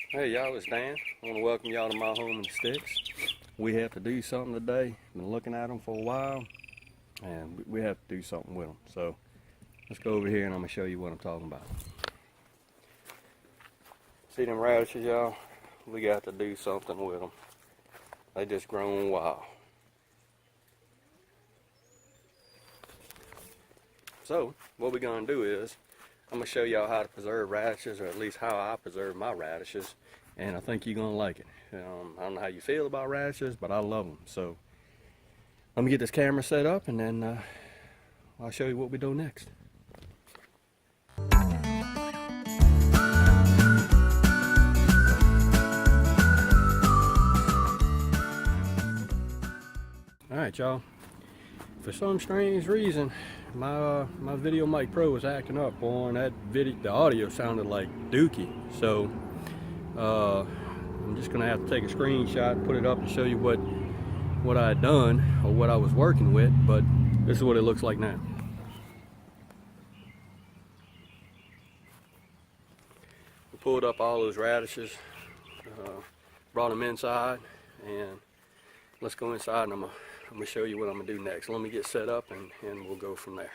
Hey y'all, it's Dan. I want to welcome y'all to my home in the sticks. We have to do something today. Been looking at them for a while, and we have to do something with them. So let's go over here and I'm gonna show you what I'm talking about. See them radishes, y'all? We got to do something with them. They just grown wild. So what we're gonna do is I'm gonna show y'all how to preserve radishes, or at least how I preserve my radishes, and I think you're gonna like it. I don't know how you feel about radishes, but I love them. So let me get this camera set up, and then I'll show you what we do next. All right, y'all. For some strange reason, my Video Mic Pro was acting up on that video. The audio sounded like dookie. So I'm just gonna have to take a screenshot, put it up, and show you what I had done or what I was working with. But this is what it looks like now. We pulled up all those radishes, brought them inside, and let's go inside, and I'm gonna show you what I'm gonna do next. Let me get set up, and we'll go from there.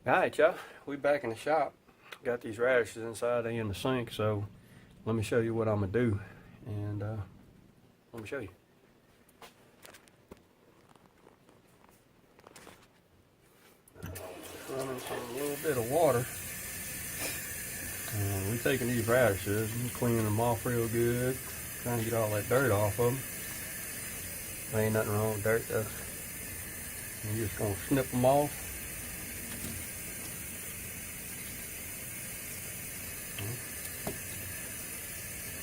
All right, y'all, we back in the shop. Got these radishes inside, they in the sink, so let me show you what I'm gonna do, and let me show you. Running some little bit of water, and we're taking these radishes and cleaning them off real good, trying to get all that dirt off of them. There ain't nothing wrong with dirt though. You're just gonna snip them off.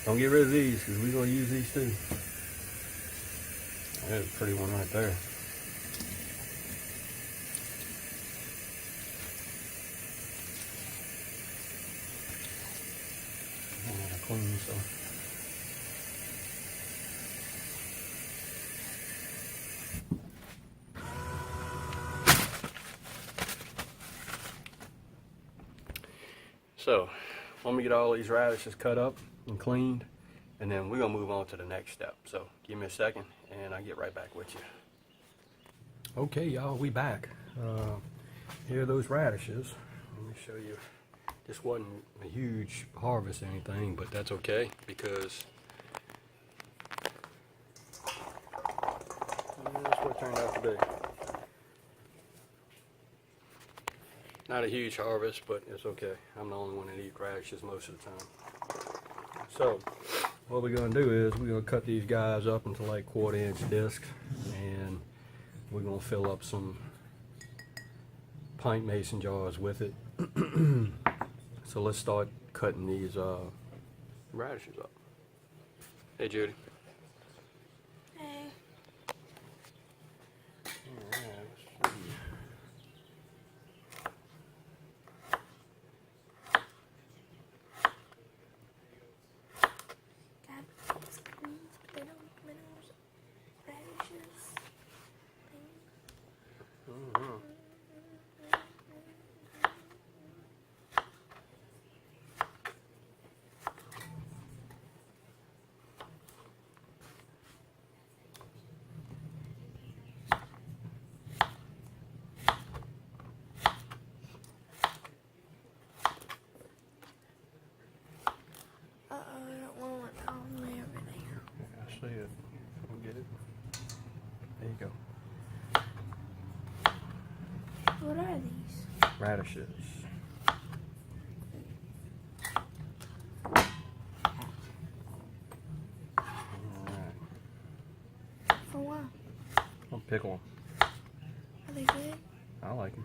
Don't get rid of these, because we're gonna use these too. There's a pretty one right there. I gotta clean this up. So, let me get all these radishes cut up and cleaned, and then we're gonna move on to the next step. So, give me a second, and I'll get right back with you. Okay, y'all, we back. Here are those radishes. Let me show you. This wasn't a huge harvest or anything, but that's okay, because that's what it turned out to be. Not a huge harvest, but it's okay. I'm the only one that eats radishes most of the time. So, what we're gonna do is we're gonna cut these guys up into like 1/4-inch discs, and we're gonna fill up some pint mason jars with it. So let's start cutting these radishes up. Hey, Judy. Hey. See it. We'll get it. There you go. What are these? Radishes. Alright. For what? I'll pickle them. Are they good? I like them.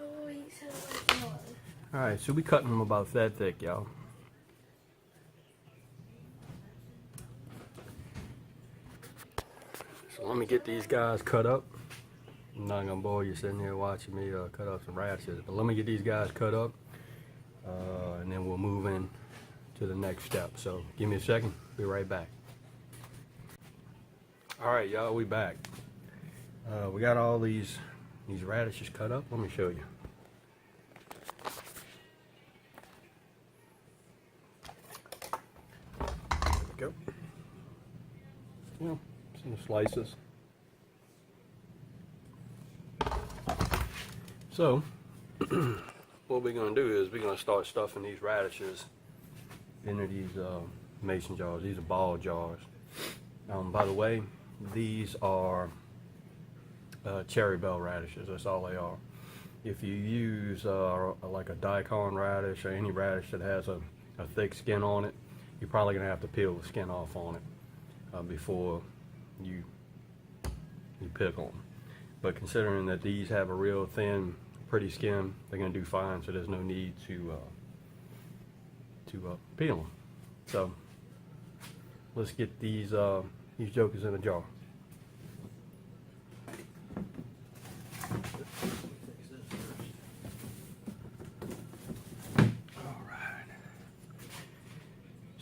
Oh, you said like one. Alright, so we cutting them about that thick, y'all. So let me get these guys cut up. I'm not gonna bore you sitting here watching me cut up some radishes, but let me get these guys cut up, and then we'll move in to the next step. So give me a second, be right back. All right, y'all, we back. We got all these radishes cut up. Let me show you. There we go. Yeah, some slices. So, what we're going to do is we're going to start stuffing these radishes into these mason jars. These are ball jars. By the way, these are cherry bell radishes. That's all they are. If you use like a daikon radish or any radish that has a thick skin on it, you're probably going to have to peel the skin off on it before you pickle them. But considering that these have a real thin, pretty skin, they're going to do fine, so there's no need to peel them. So let's get these jokers in a jar. Alright.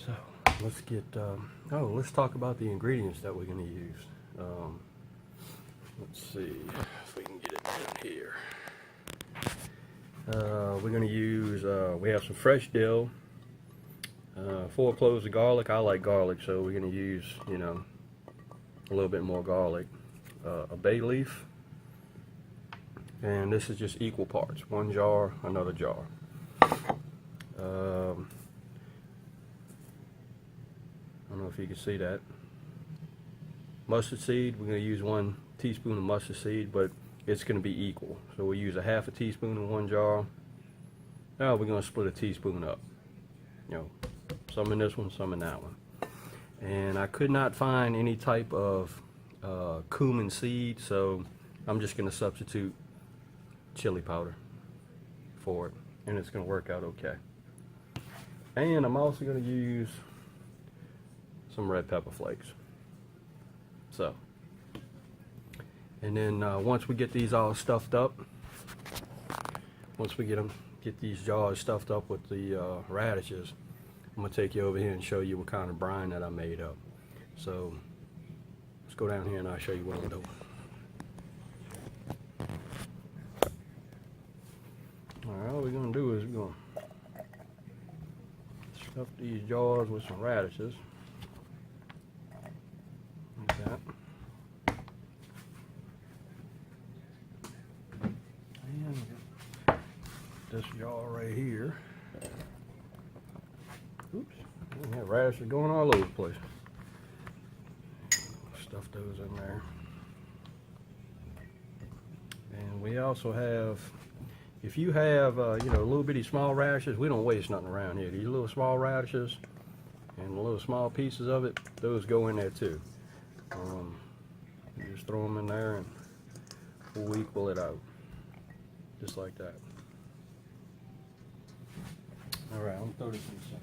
So let's get, let's talk about the ingredients that we're going to use. Let's see if we can get it down here. We're going to use, we have some fresh dill, 4 cloves of garlic. I like garlic, so we're going to use, you know, a little bit more garlic. A bay leaf, and this is just equal parts. 1 jar, another jar. I don't know if you can see that. Mustard seed, we're going to use 1 teaspoon of mustard seed, but it's going to be equal. So we'll use a half a teaspoon in 1 jar. Now we're going to split a teaspoon up. You know, some in this one, some in that one. And I could not find any type of cumin seed, so I'm just going to substitute chili powder for it, and it's going to work out okay. And I'm also going to use some red pepper flakes. So, and then once we get these all stuffed up, once we get these jars stuffed up with the radishes, I'm going to take you over here and show you what kind of brine that I made up. So let's go down here and I'll show you what I'm doing. Alright, all we're going to do is we're going to stuff these jars with some radishes. Like that. And this jar right here. Oops, we have radishes going all over the place. Stuff those in there. And we also have, if you have, you know, little bitty small radishes, we don't waste nothing around here. These little small radishes and the little small pieces of it, those go in there too. You just throw them in there and we'll equal it out. Just like that. Alright, I'm going to throw this in a second.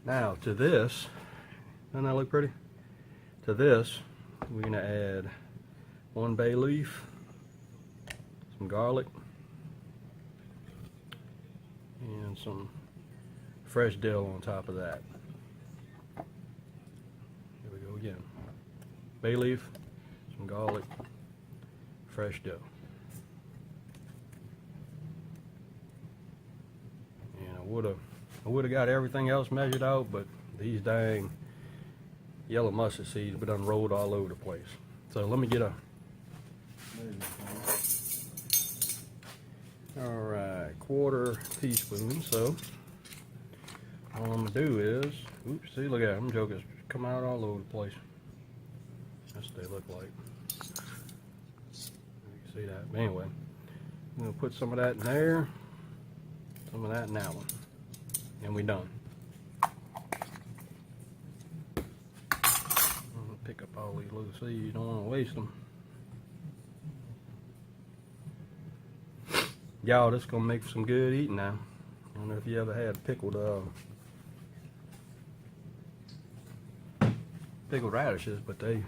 Now to this, doesn't that look pretty? To this, we're going to add 1 bay leaf, some garlic, and some fresh dill on top of that. Here we go again. Bay leaf, some garlic, fresh dill. And I would have got everything else measured out, but these dang yellow mustard seeds but done rolled all over the place. So let me get a. Alright, 1/4 teaspoon. So all I'm gonna do is, oops, see, look at them jokers come out all over the place. That's what they look like. You can see that. But anyway, I'm gonna put some of that in there, some of that in that one, and we done. I'm gonna pick up all these little seeds. You don't want to waste them. Y'all, this is gonna make for some good eating now. I don't know if you ever had pickled radishes, but they're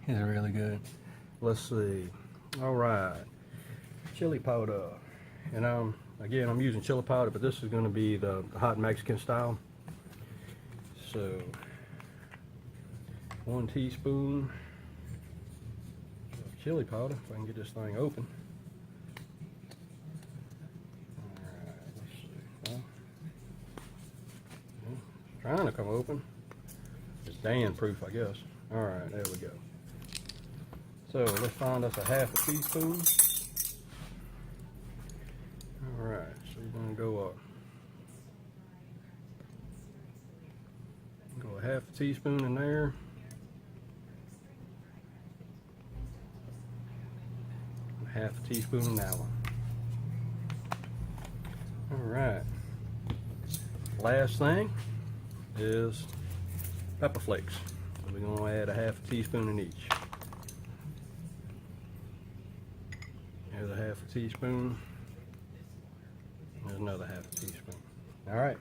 really good. Let's see. All right, chili powder, and again, I'm using chili powder, but this is going to be the hot Mexican style. So 1 teaspoon of chili powder, if I can get this thing open. Alright, let's see. Well, it's trying to come open. It's Dan proof, I guess. Alright, there we go. So let's find us a 1/2 teaspoon. Alright, so we're going to go 1/2 teaspoon in there. And 1/2 teaspoon in that one. Alright. Last thing is pepper flakes. So we're going to add 1/2 teaspoon in each. There's 1/2 teaspoon. There's another 1/2 teaspoon. Alright.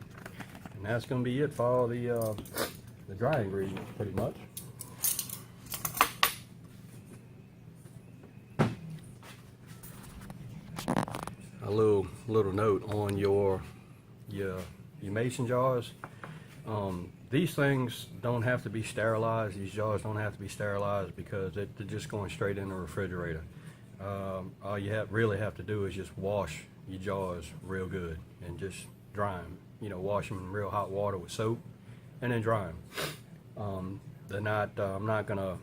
And that's going to be it for all the dry ingredients, pretty much. A little note on your mason jars. These things don't have to be sterilized. These jars don't have to be sterilized because they're just going straight in the refrigerator. All you really have to do is just wash your jars real good and just dry them. You know, wash them in real hot water with soap and then dry them. They're not, I'm not gonna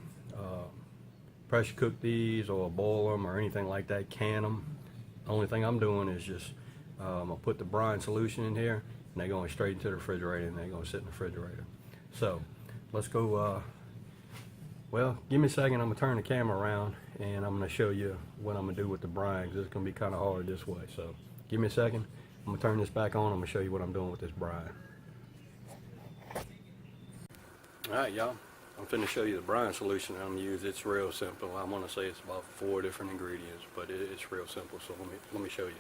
pressure cook these or boil them or anything like that, can them. The only thing I'm doing is just, I'll put the brine solution in here and they're going straight into the refrigerator and they're going to sit in the refrigerator. So let's go, well, give me a second, I'm going to turn the camera around and I'm going to show you what I'm going to do with the brine, because it's going to be kind of hard this way. So give me a second, I'm going to turn this back on, I'm going to show you what I'm doing with this brine. Alright y'all, I'm finna show you the brine solution I'm gonna use. It's real simple. I want to say it's about 4 different ingredients, but it's real simple. So let me show you.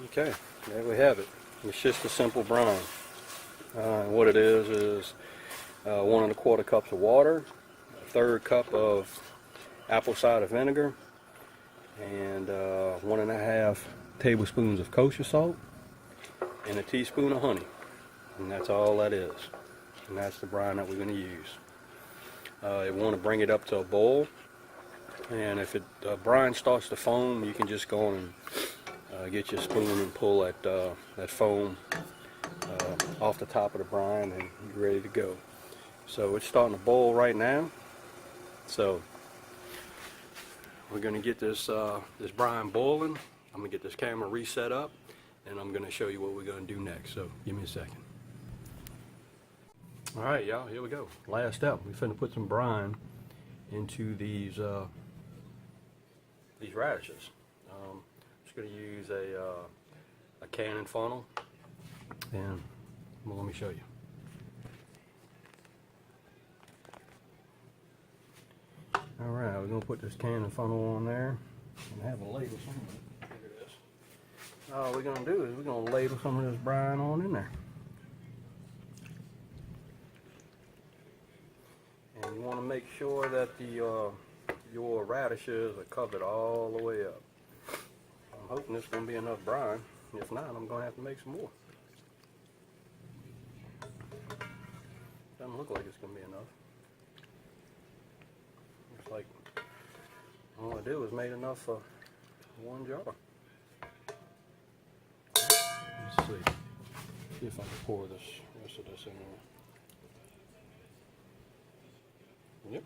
Okay, there we have it. It's just a simple brine. What it is 1 1/4 cups of water, 1/3 cup of apple cider vinegar, and 1 1/2 tablespoons of kosher salt, and a teaspoon of honey, and that's all that is. And that's the brine that we're going to use. You want to bring it up to a boil, and if brine starts to foam, you can just go on and get your spoon and pull that foam off the top of the brine, and you're ready to go. So it's starting to boil right now. So we're going to get this brine boiling. I'm going to get this camera reset up, and I'm going to show you what we're going to do next. So give me a second. Alright y'all, here we go. Last step, we're finna put some brine into these radishes. I'm just gonna use a cannon funnel, and well, let me show you. Alright, we're gonna put this cannon funnel on there and have a ladle somewhere. Look at this. All we're gonna do is we're gonna ladle some of this brine on in there. And you want to make sure that your radishes are covered all the way up. I'm hoping this is going to be enough brine. If not, I'm going to have to make some more. Doesn't look like it's going to be enough. Looks like all I did was made enough for 1 jar. Let's see if I can pour this rest of this in there. Yep.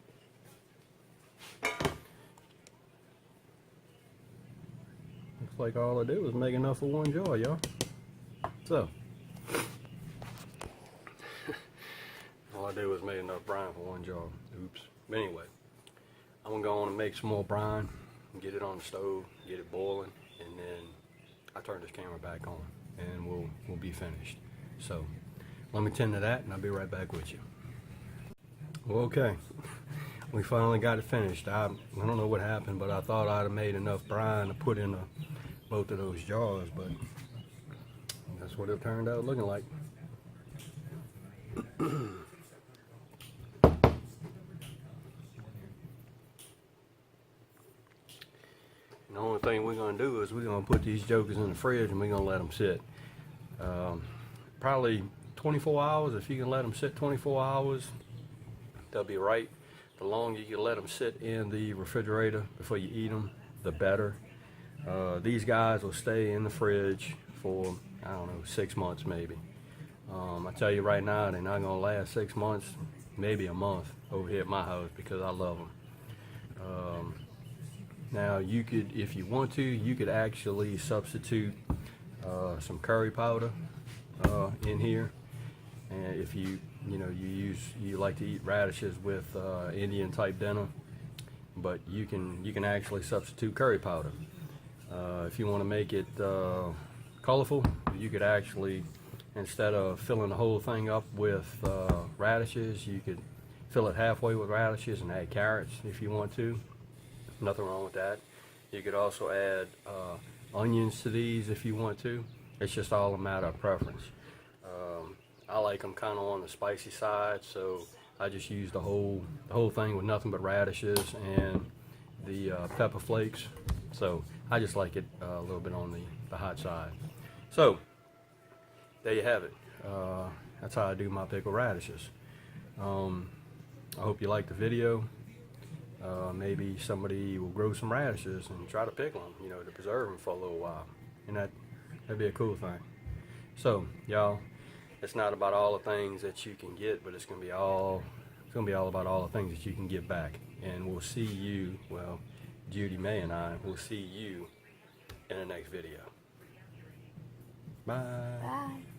Looks like all I did was make enough for 1 jar, y'all. So, all I did was make enough brine for 1 jar. Oops. But anyway, I'm gonna go on and make some more brine and get it on the stove, get it boiling, and then I turn this camera back on, and we'll be finished. So, let me tend to that, and I'll be right back with you. Okay, we finally got it finished. I don't know what happened, but I thought I'd have made enough brine to put in both of those jars, but that's what it turned out looking like. The only thing we're going to do is we're going to put these jokers in the fridge and we're going to let them sit. Probably 24 hours, if you can let them sit 24 hours. they'll be right. The longer you let them sit in the refrigerator before you eat them, the better. These guys will stay in the fridge for, I don't know, 6 months maybe. I tell you right now, they're not gonna last 6 months, maybe a month over here at my house because I love them. Now you could, if you want to, you could actually substitute some curry powder in here. And if you like to eat radishes with Indian type dinner, but you can actually substitute curry powder. If you want to make it colorful, you could actually, instead of filling the whole thing up with radishes, you could fill it halfway with radishes and add carrots if you want to. Nothing wrong with that. You could also add onions to these if you want to. It's just all a matter of preference. I like them kind of on the spicy side, so I just use the whole thing with nothing but radishes and the pepper flakes. So I just like it a little bit on the hot side. So there you have it. That's how I do my pickled radishes. I hope you liked the video. Maybe somebody will grow some radishes and try to pickle them, to preserve them for a little while. And that'd be a cool thing. So, y'all, it's not about all the things that you can get, but it's gonna be all about all the things that you can get back. And we'll see you, well, Judy May and I will see you in the next video. Bye. Bye.